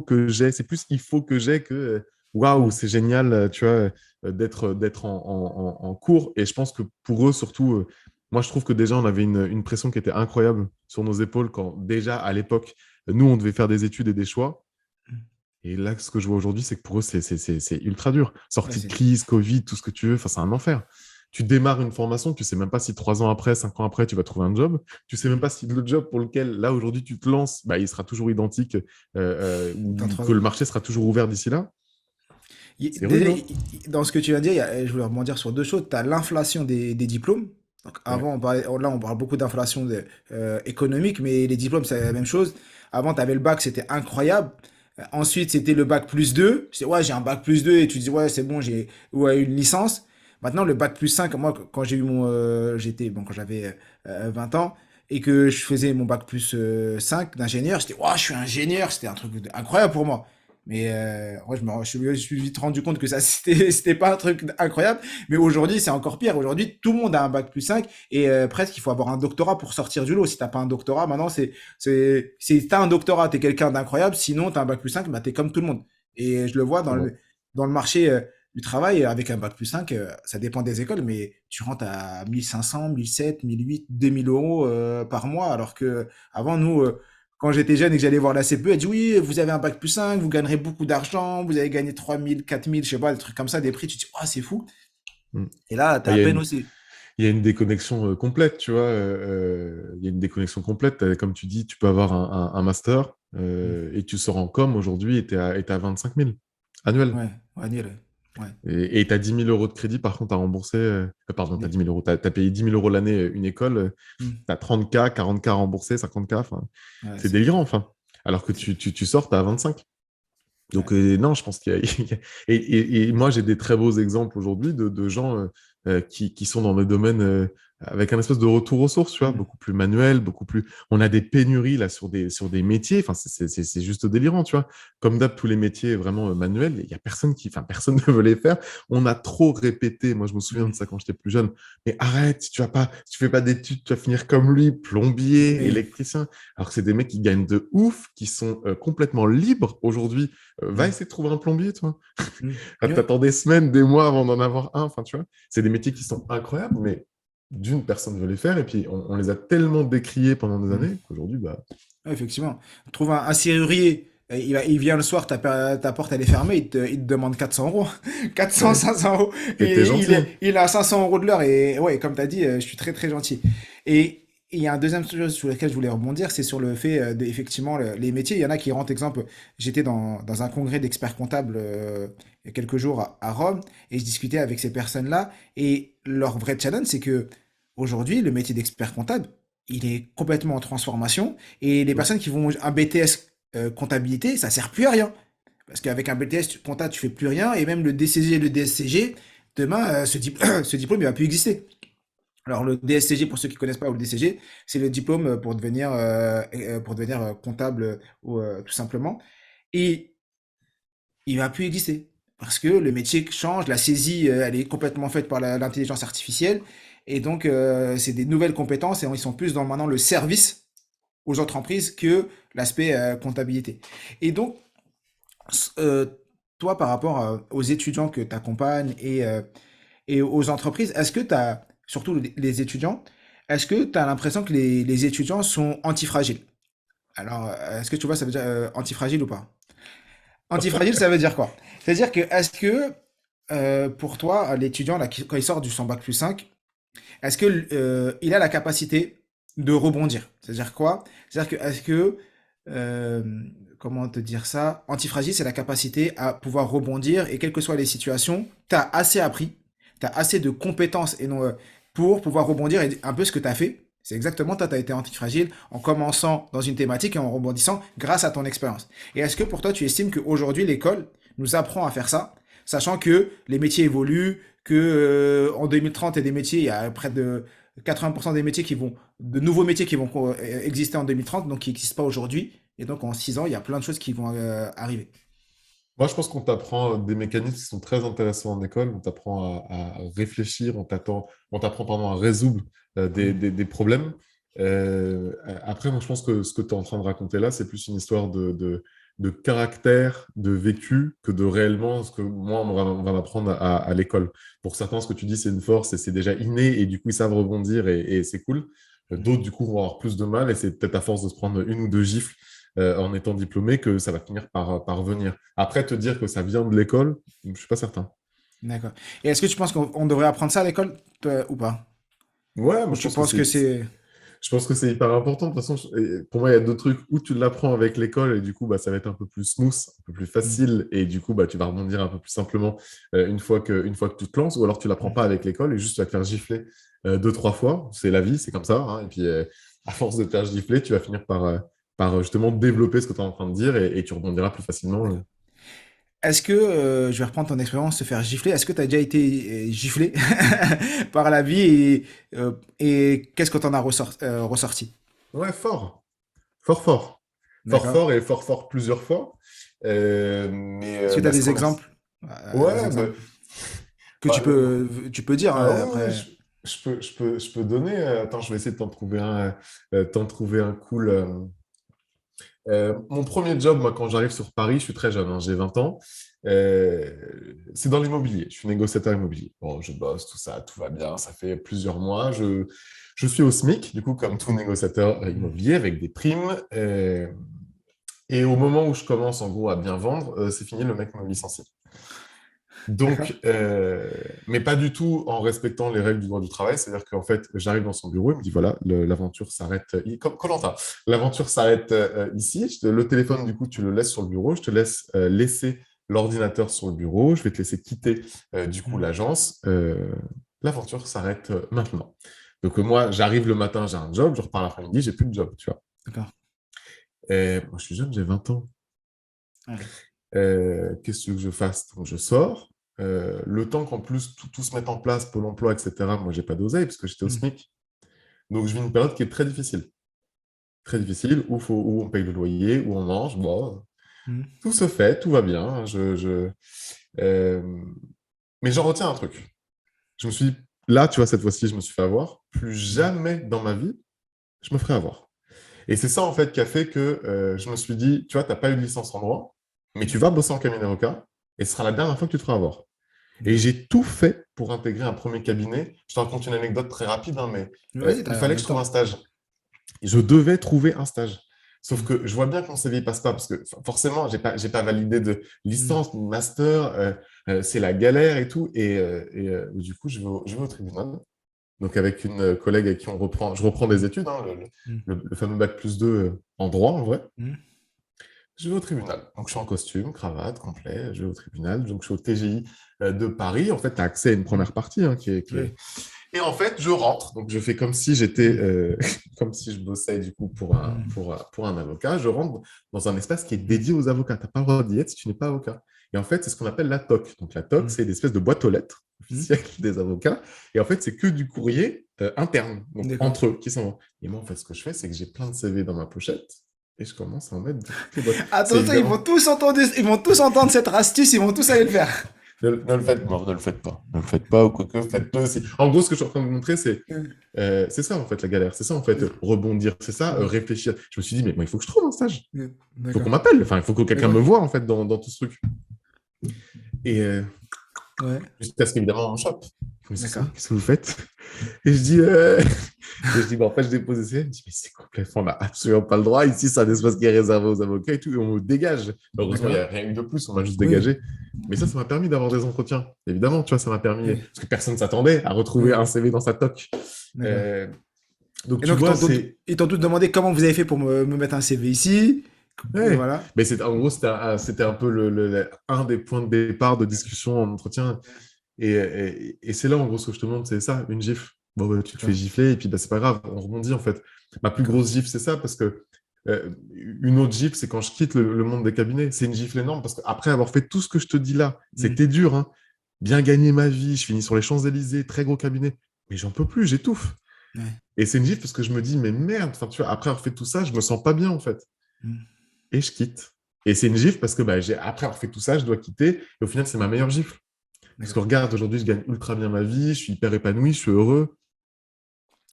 que j'ai. C'est plus il faut que j'ai que waouh, Mhm. c'est génial, tu vois, d'être en cours. Et je pense que pour eux, surtout, moi, je trouve que déjà, on avait une pression qui était incroyable sur nos épaules quand déjà à l'époque, nous, on devait faire des études et des choix. Et là, ce que je vois aujourd'hui, c'est que pour eux, c'est ultra dur. Ouais, Sortie de crise, Covid, tout ce que tu veux, enfin, c'est un enfer. Tu démarres une formation, tu sais même pas si 3 ans après, 5 ans après, tu vas trouver un job. Tu sais même Mhm. pas si le job pour lequel, là, aujourd'hui, tu te lances, bah, il sera toujours identique Dans ou 3 que le ans. marché sera toujours ouvert d'ici là. C'est Déjà, rude, hein? dans ce que tu viens de dire, je voulais rebondir sur deux choses. Tu as l'inflation des diplômes. Donc Ouais. avant, là, on parle beaucoup d'inflation économique, mais les diplômes, c'est la même chose. Avant, tu avais le bac, c'était incroyable. Ensuite, c'était le bac plus 2. C'est, ouais, j'ai un bac plus 2 et tu dis, ouais, c'est bon, j'ai ouais, une licence. Maintenant, le bac plus 5 moi, quand j'ai eu quand j'avais 20 ans et que je faisais mon bac plus 5 d'ingénieur, j'étais, ouais, je suis ingénieur, c'était un truc incroyable pour moi. Mais ouais, je suis vite rendu compte que ça, c'était pas un truc incroyable. Mais aujourd'hui, c'est encore pire. Aujourd'hui, tout le monde a un bac plus 5 et presque il faut avoir un doctorat pour sortir du lot. Si t'as pas un doctorat, maintenant, t'as un doctorat, t'es quelqu'un d'incroyable. Sinon, t'as un bac plus 5 bah, t'es comme tout le monde. Et je le vois Bon. dans le marché du travail, avec un bac plus 5 ça dépend des écoles, mais tu rentres à 1500, 1700, 1800, 2000 euros par mois. Alors que avant, nous, quand j'étais jeune et que j'allais voir la CPE, elle dit oui, vous avez un bac plus 5, vous gagnerez beaucoup d'argent, vous allez gagner 3000, 4000, je sais pas, des trucs comme ça, des prix, tu te dis, oh, c'est fou. Mm. Et là, Bah, t'as à peine aussi. il y a une déconnexion complète, tu vois. Il y a une déconnexion complète. Comme tu dis, tu peux avoir un master et tu sors en com aujourd'hui et tu es à 25 000 annuel. Ouais, ouais, nul. Ouais. Et tu as 10 000 euros de crédit, par contre, à rembourser. Pardon, tu as Des- 10 000 euros. Tu as payé 10 000 euros l'année une école. Hmm. Tu as 30K, 40K à rembourser, 50K. Enfin, Ouais, c'est délirant, enfin. Alors que c'est- tu sors, tu as 25. Donc, ouais. non, je pense qu'il y a. Et moi, j'ai des très beaux exemples aujourd'hui de gens qui sont dans des domaines avec un espèce de retour aux sources, tu vois, Hmm. beaucoup plus manuel, beaucoup plus. On a des pénuries là sur des métiers. Enfin, c'est juste délirant, tu vois. Comme d'hab, tous les métiers vraiment manuels, il y a personne enfin, personne ne veut les faire. On a trop répété. Moi, je me souviens de Hmm. ça quand j'étais plus jeune. Mais arrête, si tu fais pas d'études, tu vas finir comme lui, plombier, Oui. électricien. Alors que c'est des mecs qui gagnent de ouf, qui sont complètement libres aujourd'hui. Va Hmm. essayer de trouver un plombier, toi. Hmm. Ouais. T'attends des semaines, des mois avant d'en avoir un. Enfin, tu vois, c'est des métiers qui sont incroyables, mais d'une personne veut les faire. Et puis, on les a tellement décriés pendant des Hmm. années qu'aujourd'hui, bah, Ouais, effectivement. Trouve un serrurier, il vient le soir, ta porte elle est fermée, il te demande 400 euros. 400, ouais, 500 euros. t'es Et gentil. Hein. il a 500 euros de l'heure. Et ouais, comme tu as dit, je suis très très gentil. Et il y a un deuxième chose sur lequel je voulais rebondir, c'est sur le fait effectivement les métiers. Il y en a qui rentrent, exemple, j'étais dans un congrès d'experts comptables il y a quelques jours à Rome et je discutais avec ces personnes-là. Et leur vrai challenge, c'est que aujourd'hui, le métier d'expert comptable, il est complètement en transformation. Et les Mm. personnes qui vont un BTS comptabilité, ça sert plus à rien. Parce qu'avec un BTS comptable, tu fais plus rien. Et même le DCG et le DSCG, demain, ce diplôme, il va plus exister. Alors, le DSCG, pour ceux qui ne connaissent pas, ou le DCG, c'est le diplôme pour devenir comptable tout simplement. Et il va plus exister. Parce que le métier change, la saisie, elle est complètement faite par l'intelligence artificielle. Et donc, c'est des nouvelles compétences et ils sont plus dans maintenant le service aux entreprises que l'aspect comptabilité. Et donc, euh, toi, par rapport aux étudiants que tu accompagnes et aux entreprises, est-ce que tu as, surtout les étudiants, est-ce que tu as l'impression que les étudiants sont antifragiles? Alors, est-ce que tu vois, ça veut dire antifragile ou pas? Antifragile, ça veut dire quoi? C'est-à-dire que, est-ce que pour toi, l'étudiant, là, quand il sort du son bac plus 5, est-ce que il a la capacité de rebondir? C'est-à-dire quoi? C'est-à-dire que, est-ce que, euh, comment te dire ça? Antifragile, c'est la capacité à pouvoir rebondir et quelles que soient les situations, tu as assez appris, tu as assez de compétences et non, pour pouvoir rebondir et un peu ce que tu as fait. C'est exactement, toi, tu as été antifragile en commençant dans une thématique et en rebondissant grâce à ton expérience. Et est-ce que pour toi, tu estimes qu'aujourd'hui, l'école nous apprend à faire ça, sachant que les métiers évoluent, que en 2030, il y a des métiers, il y a près de 80% des métiers de nouveaux métiers qui vont exister en 2030, donc qui n'existent pas aujourd'hui. Et donc en 6 ans, il y a plein de choses qui vont arriver. Moi, je pense qu'on t'apprend des mécanismes qui sont très intéressants en école. On t'apprend à réfléchir, on t'apprend pardon, à résoudre Mm. des problèmes. Après, moi, je pense que ce que tu es en train de raconter là, c'est plus une histoire de caractère, de vécu, que de réellement ce que moi, on va m'apprendre à l'école. Pour certains, ce que tu dis, c'est une force et c'est déjà inné et du coup, ils savent rebondir et c'est cool. D'autres, du coup, vont avoir plus de mal et c'est peut-être à force de se prendre une ou deux gifles en étant diplômé que ça va finir par venir. Après, te dire que ça vient de l'école, je ne suis pas certain. D'accord. Et est-ce que tu penses qu'on devrait apprendre ça à l'école, toi, ou pas? Ouais, moi, Ou je tu pense que penses que c'est... je pense que c'est hyper important. De toute façon, pour moi, il y a deux trucs où tu l'apprends avec l'école et du coup, bah, ça va être un peu plus smooth, un peu plus Mm. facile et du coup, bah, tu vas rebondir un peu plus simplement une fois que tu te lances ou alors tu l'apprends Mm. pas avec l'école et juste tu vas te faire gifler deux, trois fois. C'est la vie, c'est comme ça, hein. Et puis, à force de te faire gifler, tu vas finir par justement développer ce que tu es en train de dire et tu rebondiras plus facilement. D'accord. Est-ce que, je vais reprendre ton expérience, se faire gifler, est-ce que tu as déjà été giflé par la vie et qu'est-ce que tu en as ressorti? Ouais, fort, fort, fort. Fort, D'accord? fort et fort, fort plusieurs fois. Mais Est-ce que tu as bah, des exemples? Des Ouais, bah, exemples que bah, tu peux dire ouais, après. je peux donner. Attends, je vais essayer de t'en trouver un cool. Mon premier job, moi, quand j'arrive sur Paris, je suis très jeune, hein, j'ai 20 ans. euh, c'est dans l'immobilier. Je suis négociateur immobilier. Bon, je bosse, tout ça, tout va bien. Ça fait plusieurs mois. Je suis au SMIC, du coup, comme tout négociateur Mm. immobilier, avec des primes. Et au moment où je commence, en gros, à bien vendre, c'est fini, le mec me licencie. D'accord? Donc, mais pas du tout en respectant les règles du droit du travail. C'est-à-dire qu'en fait, j'arrive dans son bureau, il me dit voilà, l'aventure s'arrête, comme koh l'aventure s'arrête ici. Le téléphone, du coup, tu le laisses sur le bureau. Je te laisse laisser l'ordinateur sur le bureau. Je vais te laisser quitter, du coup, Mm. l'agence. L'aventure s'arrête maintenant. Donc, moi, j'arrive le matin, j'ai un job. Je repars l'après-midi, j'ai plus de job, tu vois. D'accord. Et moi, je suis jeune, j'ai 20 ans. Ouais. Qu'est-ce que tu veux que je fasse? Donc, je sors. Le temps qu'en plus tout se mette en place, Pôle emploi, etc., moi, j'ai pas d'oseille parce que j'étais au Mm. SMIC. Donc, je vis une période qui est très difficile, où on paye le loyer, où on mange. Bon, Mm. tout se fait, tout va bien. Euh, Mais j'en retiens un truc. Je me suis dit, là, tu vois, cette fois-ci, je me suis fait avoir. Plus Mm. jamais dans ma vie, je me ferai avoir. Et c'est ça, en fait, qui a fait que je me suis dit, tu vois, tu n'as pas eu de licence en droit, mais tu vas bosser en cabinet d'avocat et ce sera la dernière fois que tu te feras avoir. Et Mm. j'ai tout fait pour intégrer un premier cabinet. Je te raconte une anecdote très rapide, hein, mais Vas-y, il on fallait a que le je trouve un temps. stage. Je devais trouver un stage. Sauf Mm. que je vois bien que mon CV ne passe pas parce que forcément, j'ai pas validé de Mm. licence, ni de master. C'est la galère et tout. Du coup, je vais au tribunal. Donc, avec une collègue avec qui je reprends des études, hein, Mm. le fameux bac plus 2 en droit, en vrai. Mm. Je vais au tribunal. Donc, je suis en costume, cravate, complet. Je vais au tribunal. Donc, je suis au TGI de Paris. En fait, tu as accès à une Mm. première partie, hein, Oui. Et en fait, je rentre. Donc, je fais comme si j'étais, Mm. comme si je bossais du coup Mm. pour un avocat. Je rentre dans un espace qui est Mm. dédié aux avocats. Tu n'as pas le droit d'y être si tu n'es pas avocat. Et en fait, c'est ce qu'on appelle la TOC. Donc, la TOC, Mm. c'est l'espèce de boîte aux lettres Hmm. officiel des avocats. Et en fait, c'est que du courrier interne, donc D'accord. entre eux qui s'envoient. Et moi, en fait, ce que je fais, c'est que j'ai plein de CV dans ma pochette et je commence à en mettre dans toutes les boîtes. C'est Attention, évidemment. ils vont tous entendre cette astuce, ils vont tous aller le faire. Ne le faites pas, ne le faites pas. Ne le faites pas ou quoi que faites-le aussi. En gros, ce que je suis en train de vous montrer, c'est ça, en fait, la galère. C'est ça, en fait, rebondir. C'est ça, réfléchir. Je me suis dit, mais moi, il faut que je trouve un stage. Il faut qu'on D'accord. m'appelle. Enfin, il faut que quelqu'un D'accord. me voie, en fait, dans tout ce truc. Et Ouais. jusqu'à ce qu'évidemment, on chope. Je me suis dit, D'accord. qu'est-ce que vous faites? Et je dis, et je dis, bah, en fait, je dépose essai. Elle me dit, mais c'est complètement, on n'a absolument pas le droit. Ici, c'est un espace qui est réservé aux avocats et tout. Et on me dégage. Heureusement, il n'y a D'accord. rien eu de plus. On m'a juste Oui. dégagé. Mais ça m'a permis d'avoir des entretiens. Évidemment, tu vois, ça m'a permis. Oui. Parce que personne ne s'attendait à retrouver Oui. un CV dans sa toque. D'accord. Euh, donc, Et tu donc, vois, c'est. ils t'ont tous demandé comment vous avez fait pour me mettre un CV ici. Ouais. Voilà. Mais en gros, c'était un peu un des points de départ de discussion en entretien. Et c'est là, en gros, ce que je te montre, c'est ça, une gifle. Bon, bah, tu te fais D'accord. gifler et puis bah, c'est pas grave, on rebondit en fait. Ma plus D'accord. grosse gifle, c'est ça, parce que une autre gifle, c'est quand je quitte le monde des cabinets. C'est une gifle énorme parce qu'après avoir fait tout ce que je te dis là, Hmm. c'était dur, hein. Bien gagner ma vie, je finis sur les Champs-Élysées, très gros cabinet, mais j'en peux plus, j'étouffe. Ouais. Et c'est une gifle parce que je me dis, mais merde, enfin, tu vois, après avoir fait tout ça, je me sens pas bien en fait. Hmm. Et je quitte. Et c'est une gifle parce que bah, après avoir fait tout ça, je dois quitter. Et au final, c'est ma meilleure gifle. Parce que D'accord. regarde, aujourd'hui, je gagne ultra bien ma vie, je suis hyper épanoui, je suis heureux.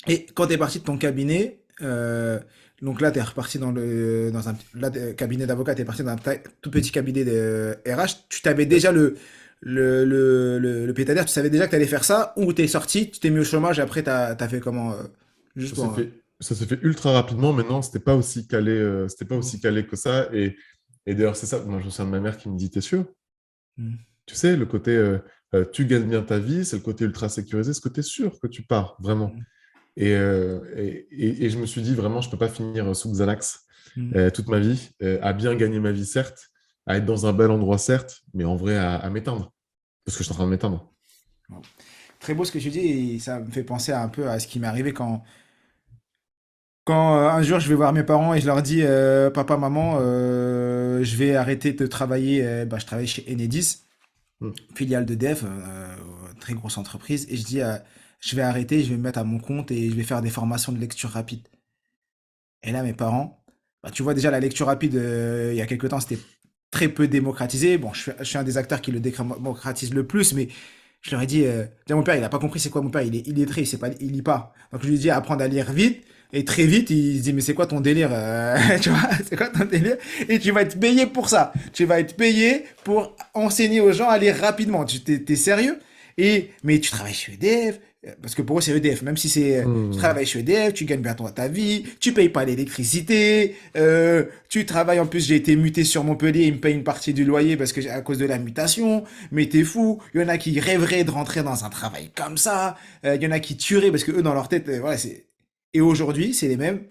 Et quand tu es parti de ton cabinet, donc là, tu es reparti dans un cabinet d'avocat, tu es parti dans un tout petit cabinet de RH, tu t'avais déjà le pied à terre, tu savais déjà que tu allais faire ça, ou tu es sorti, tu t'es mis au chômage, et après, tu as fait comment juste pour. Ça s'est fait ultra rapidement, mais non, c'était pas aussi calé que ça. Et d'ailleurs, c'est ça, moi, je me souviens de ma mère qui me dit, t'es sûr? Hmm. Tu sais, le côté tu gagnes bien ta vie, c'est le côté ultra sécurisé, ce côté sûr que tu pars, vraiment. Hmm. Et je me suis dit, vraiment, je peux pas finir sous Xanax Hmm. toute ma vie, à bien gagner ma vie, certes, à être dans un bel endroit, certes, mais en vrai, à m'éteindre. Parce que je suis en train de m'éteindre. Bon. Très beau ce que tu dis, et ça me fait penser un peu à ce qui m'est arrivé quand un jour je vais voir mes parents et je leur dis papa, maman, je vais arrêter de travailler. Bah, je travaille chez Enedis, Hmm. filiale de Def, très grosse entreprise, et je dis je vais arrêter, je vais me mettre à mon compte et je vais faire des formations de lecture rapide. Et là, mes parents, bah, tu vois déjà la lecture rapide, il y a quelque temps, c'était très peu démocratisé. Bon, je suis un des acteurs qui le démocratise le plus, mais je leur ai dit, déjà mon père, il a pas compris c'est quoi mon père, il est illettré, il lit pas. Donc je lui ai dit apprendre à lire vite. Et très vite, il se dit, mais c'est quoi ton délire tu vois, c'est quoi ton délire? Et tu vas être payé pour ça. Tu vas être payé pour enseigner aux gens à lire rapidement. T'es sérieux? Mais tu travailles chez EDF, parce que pour eux c'est EDF, même si tu Hmm. travailles chez EDF, tu gagnes bien ta vie, tu payes pas l'électricité, tu travailles, en plus j'ai été muté sur Montpellier, ils me payent une partie du loyer parce que à cause de la mutation, mais t'es fou, il y en a qui rêveraient de rentrer dans un travail comme ça, il y en a qui tueraient parce que eux dans leur tête, voilà, c'est. Et aujourd'hui, c'est les mêmes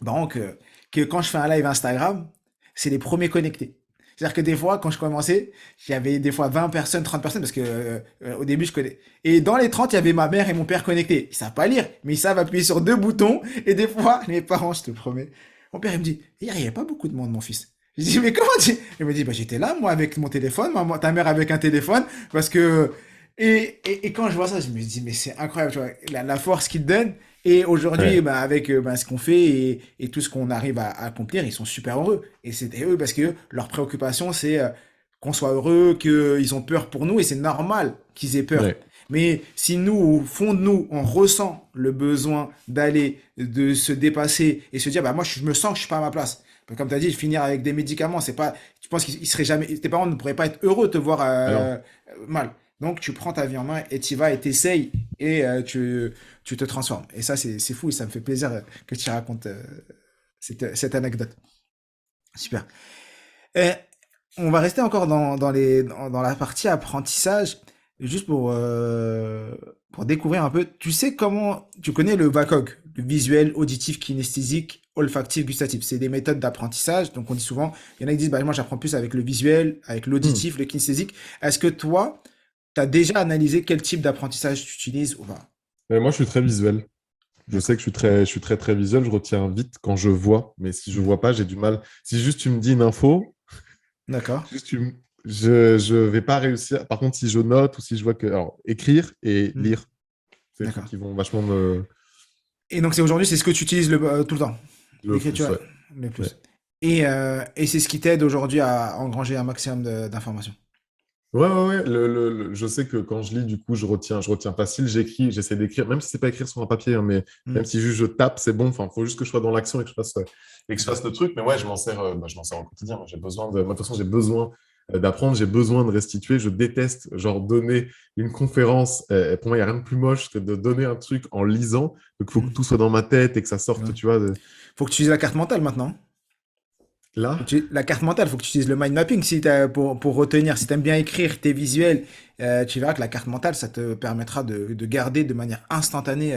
donc que quand je fais un live Instagram, c'est les premiers connectés. C'est-à-dire que des fois, quand je commençais, il y avait des fois 20 personnes, 30 personnes, parce que au début, je connais. Et dans les 30, il y avait ma mère et mon père connectés. Ils savent pas lire, mais ils savent appuyer sur deux boutons. Et des fois, les parents, je te promets, mon père, il me dit, hier, il n'y avait pas beaucoup de monde, mon fils. Je dis, mais comment tu. Il me dit, bah, j'étais là, moi, avec mon téléphone, ta mère avec un téléphone, parce que. Et quand je vois ça, je me dis, mais c'est incroyable, tu vois, la force qu'il te donne. Et aujourd'hui, Ouais. bah, avec bah, ce qu'on fait et tout ce qu'on arrive à accomplir, ils sont super heureux. Et c'était eux parce que leur préoccupation, c'est qu'on soit heureux, qu'ils ont peur pour nous, et c'est normal qu'ils aient peur. Ouais. Mais si nous, au fond de nous, on ressent le besoin d'aller, de se dépasser et se dire, bah moi, je me sens que je suis pas à ma place. Comme tu as dit, finir avec des médicaments, c'est pas. Tu penses qu'ils seraient jamais. Tes parents ne pourraient pas être heureux de te voir Alors, mal. Donc tu prends ta vie en main et tu vas et t'essayes et tu te transformes. Et ça, c'est fou et ça me fait plaisir que tu racontes cette anecdote. Super. Et on va rester encore dans la partie apprentissage, juste pour découvrir un peu. Tu sais comment. Tu connais le VACOG, le visuel, auditif, kinesthésique, olfactif, gustatif. C'est des méthodes d'apprentissage. Donc on dit souvent, il y en a qui disent, bah, moi j'apprends plus avec le visuel, avec hmm. l'auditif, le kinesthésique. Est-ce que toi, tu as déjà analysé quel type d'apprentissage tu utilises ou pas? Moi, je suis très visuel. Je sais D'accord. que je suis très, très visuel. Je retiens vite quand je vois. Mais si je Hmm. vois pas, j'ai du mal. Si juste tu me dis une info, D'accord. juste tu me- Je vais pas réussir. Par contre, si je note ou si je vois que. Alors, écrire et Hmm, lire, c'est des trucs d'accord. qui vont vachement me. Et donc, aujourd'hui, c'est ce que tu utilises tout le temps, Le plus, l'écriture ouais. le Ouais. plus. Et c'est ce qui t'aide aujourd'hui à engranger un maximum d'informations. Ouais, ouais, ouais. Je sais que quand je lis, du coup, je retiens facile. J'écris, j'essaie d'écrire, même si c'est pas écrire sur un papier, hein, mais Hmm, même si juste je tape, c'est bon. Enfin, faut juste que je sois dans l'action et et que je fasse d'accord. le truc. Mais ouais, je m'en sers au quotidien. J'ai besoin de, moi, de toute façon, j'ai besoin d'apprendre, j'ai besoin de restituer. Je déteste, genre, donner une conférence. Pour moi, il n'y a rien de plus moche que de donner un truc en lisant. Donc, il faut Hmm, que tout soit dans ma tête et que ça ouais. sorte, tu vois, Faut que tu utilises la carte mentale maintenant. là. La carte mentale, faut que tu utilises le mind mapping si pour retenir. Si tu aimes bien écrire, tes visuels, tu verras que la carte mentale, ça te permettra de garder de manière instantanée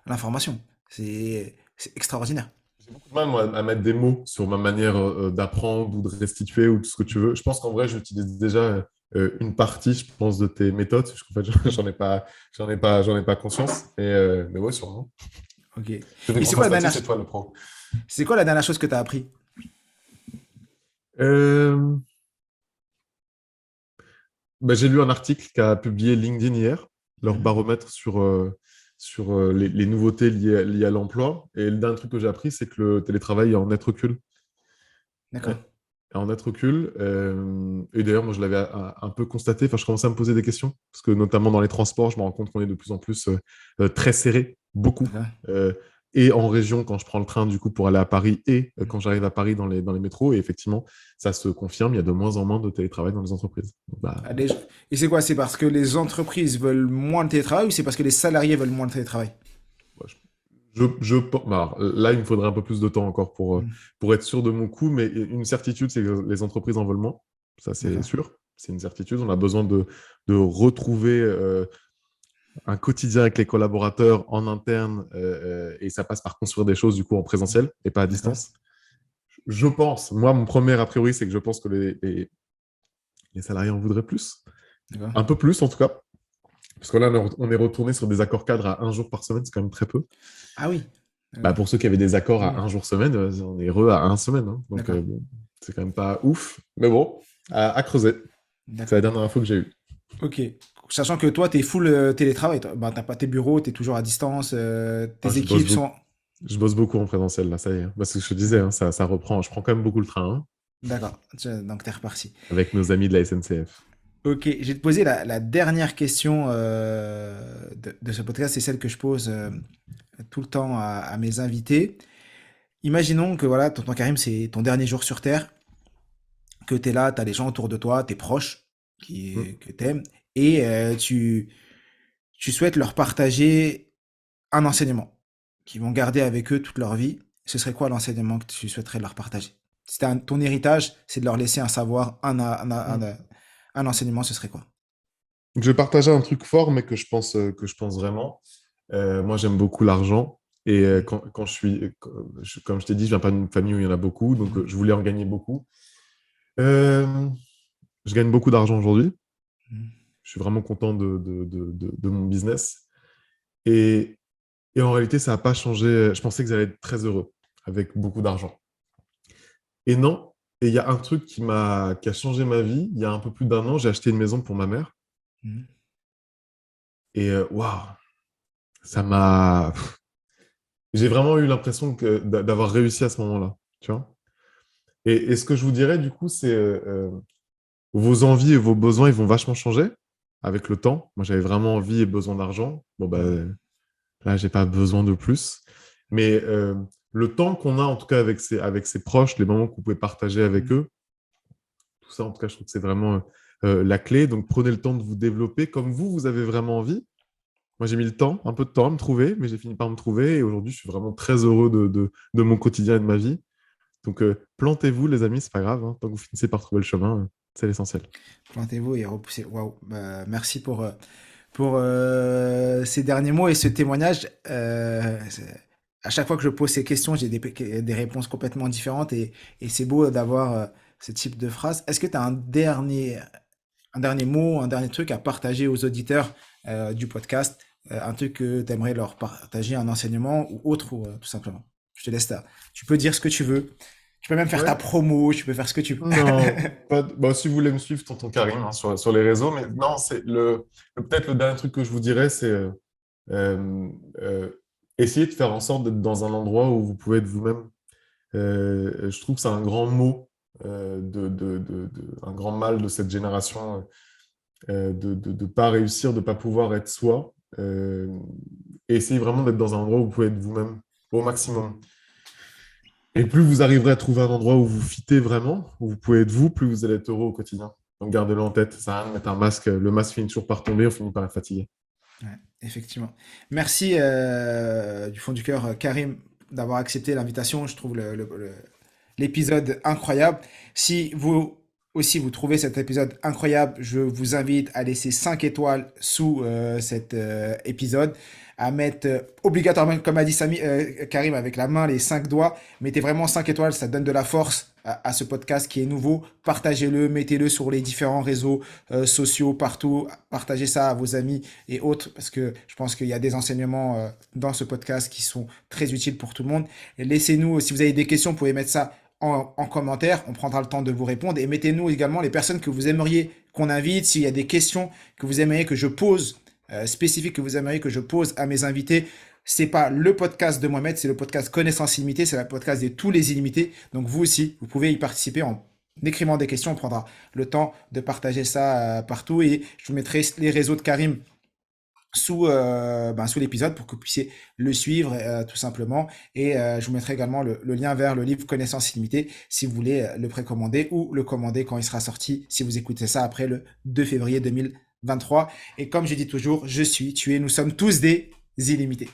l'information. C'est extraordinaire. J'ai beaucoup de mal, moi, à mettre des mots sur ma manière d'apprendre ou de restituer ou tout ce que tu veux. Je pense qu'en vrai, j'utilise déjà une partie, je pense, de tes méthodes. Parce qu'en fait, j'en ai pas conscience. Mais ouais, sûrement. Ok. Je fais des Et c'est quoi la contreparties, dernière, c'est toi le pro. c'est quoi la dernière chose que tu as appris? Euh, j'ai lu un article qu'a publié LinkedIn hier, leur Mhm. baromètre sur les nouveautés liées à l'emploi. Et le dernier truc que j'ai appris, c'est que le télétravail est en net recul. D'accord. Ouais. En net recul. Et d'ailleurs, moi, je l'avais un peu constaté. Enfin, je commençais à me poser des questions. Parce que notamment dans les transports, je me rends compte qu'on est de plus en plus très serré, beaucoup. D'accord. Euh, et en région, quand je prends le train, du coup, pour aller à Paris, et Mhm. quand j'arrive à Paris dans les métros. Et effectivement, ça se confirme, il y a de moins en moins de télétravail dans les entreprises. Donc, bah, Allez, et c'est quoi? C'est parce que les entreprises veulent moins de télétravail ou c'est parce que les salariés veulent moins de télétravail? ouais, bah, alors, là, il me faudrait un peu plus de temps encore Mhm. pour être sûr de mon coup. Mais une certitude, c'est que les entreprises en veulent moins. Ça, c'est D'accord. sûr. C'est une certitude. On a besoin de retrouver un quotidien avec les collaborateurs en interne et ça passe par construire des choses du coup en présentiel et pas à D'accord. distance. Je pense, moi, mon premier a priori, c'est que je pense que les salariés en voudraient plus. D'accord. Un peu plus en tout cas. Parce que là, on est retourné sur des accords cadres à un jour par semaine, c'est quand même très peu. Ah oui. Bah, D'accord. pour ceux qui avaient des accords à Oui. un jour semaine, on est heureux à un semaine, hein. Donc, D'accord. bon, c'est quand même pas ouf. Mais bon, à creuser. C'est la D'accord. dernière info que j'ai eue. Ok. Sachant que toi, t'es full télétravail. Toi. Bah, t'as pas tes bureaux, t'es toujours à distance. Ah, Tes équipes sont. je bosse beaucoup en présentiel, là, ça y est. Bah, c'est ce que je te disais, hein, ça reprend. Je prends quand même beaucoup le train, hein, D'accord. Donc t'es reparti. avec nos amis de la SNCF. Ok. Je vais te poser la dernière question de ce podcast. C'est celle que je pose tout le temps à mes invités. Imaginons que voilà, tonton Karim, c'est ton dernier jour sur Terre, que tu es là, tu as des gens autour de toi, tes proches Hmm. que tu aimes, et tu souhaites leur partager un enseignement qu'ils vont garder avec eux toute leur vie. Ce serait quoi l'enseignement que tu souhaiterais leur partager? Si ton héritage, c'est de leur laisser un savoir, Hmm. un enseignement, ce serait quoi? Je vais partager un truc fort, mais que je pense vraiment. Moi, j'aime beaucoup l'argent. Et Mhm, quand je suis, comme je t'ai dit, je viens pas d'une famille où il y en a beaucoup, donc mhm, je voulais en gagner beaucoup. Euh, je gagne beaucoup d'argent aujourd'hui. mhm, Je suis vraiment content de mon business. Et, et en réalité, ça n'a pas changé. Je pensais que j'allais être très heureux avec beaucoup d'argent. Et non. Et il y a un truc qui a changé ma vie. Il y a un peu plus d'un an, j'ai acheté une maison pour ma mère. mhm. Et waouh, ça m'a. J'ai vraiment eu l'impression d'avoir réussi à ce moment-là. Tu vois? Et ce que je vous dirais, du coup, c'est vos envies et vos besoins, ils vont vachement changer avec le temps. Moi, j'avais vraiment envie et besoin d'argent. Bon, bah, Mhm. là, j'ai pas besoin de plus. Mais le temps qu'on a, en tout cas, avec ses proches, les moments que vous pouvez partager avec Mhm. eux, tout ça, en tout cas, je trouve que c'est vraiment la clé. Donc, prenez le temps de vous développer comme vous avez vraiment envie. Moi, j'ai mis le temps, un peu de temps à me trouver, mais j'ai fini par me trouver. Et aujourd'hui, je suis vraiment très heureux de mon quotidien et de ma vie. Donc, plantez-vous, les amis, c'est pas grave, hein. Tant que vous finissez par trouver le chemin, c'est l'essentiel. Plantez-vous et repoussez. Waouh. Bah, merci pour ces derniers mots et ce témoignage. À chaque fois que je pose ces questions, j'ai des réponses complètement différentes et c'est beau d'avoir ce type de phrase. Est-ce que tu as un dernier mot, un dernier truc à partager aux auditeurs du podcast, un truc que tu aimerais leur partager, un enseignement ou autre, ou tout simplement? Je te laisse là. Tu peux dire ce que tu veux. Tu peux même faire ta Ouais. promo, tu peux faire ce que tu veux. Non, bon, si vous voulez me suivre, tonton Karim, hein, sur les réseaux, mais non, peut-être le dernier truc que je vous dirais, c'est euh, euh, essayer de faire en sorte d'être dans un endroit où vous pouvez être vous-même. Je trouve que c'est un grand mot, un grand mal de cette génération, de ne pas réussir, de ne pas pouvoir être soi. Et essayez vraiment d'être dans un endroit où vous pouvez être vous-même au maximum. Et plus vous arriverez à trouver un endroit où vous fitez vraiment, où vous pouvez être vous, plus vous allez être heureux au quotidien. Donc gardez-le en tête, ça sert à rien de mettre un masque. Le masque finit toujours par tomber, on finit par être fatigué. Ouais, effectivement. Merci du fond du cœur, Karim, d'avoir accepté l'invitation. Je trouve l'épisode incroyable. Si vous aussi vous trouvez cet épisode incroyable, je vous invite à laisser 5 étoiles sous cet épisode, à mettre obligatoirement, comme a dit Karim, avec la main, les 5 doigts, mettez vraiment 5 étoiles, ça donne de la force à ce podcast qui est nouveau. Partagez-le, mettez-le sur les différents réseaux sociaux partout, partagez ça à vos amis et autres, parce que je pense qu'il y a des enseignements dans ce podcast qui sont très utiles pour tout le monde. Et laissez-nous, si vous avez des questions, vous pouvez mettre ça en commentaire, on prendra le temps de vous répondre. Et mettez-nous également les personnes que vous aimeriez qu'on invite, s'il y a des questions que vous aimeriez que je pose, spécifiques que vous aimeriez que je pose à mes invités. C'est pas le podcast de Mohamed, c'est le podcast Connaissance Illimitée, c'est le podcast de tous les illimités. Donc vous aussi, vous pouvez y participer en écrivant des questions. On prendra le temps de partager ça partout et je vous mettrai les réseaux de Karim sous l'épisode pour que vous puissiez le suivre tout simplement. Et je vous mettrai également le lien vers le livre Connaissance illimitée si vous voulez le précommander ou le commander quand il sera sorti, si vous écoutez ça après le 2 février 2023. Et comme je dis toujours, je suis, tu es, nous sommes tous des illimités.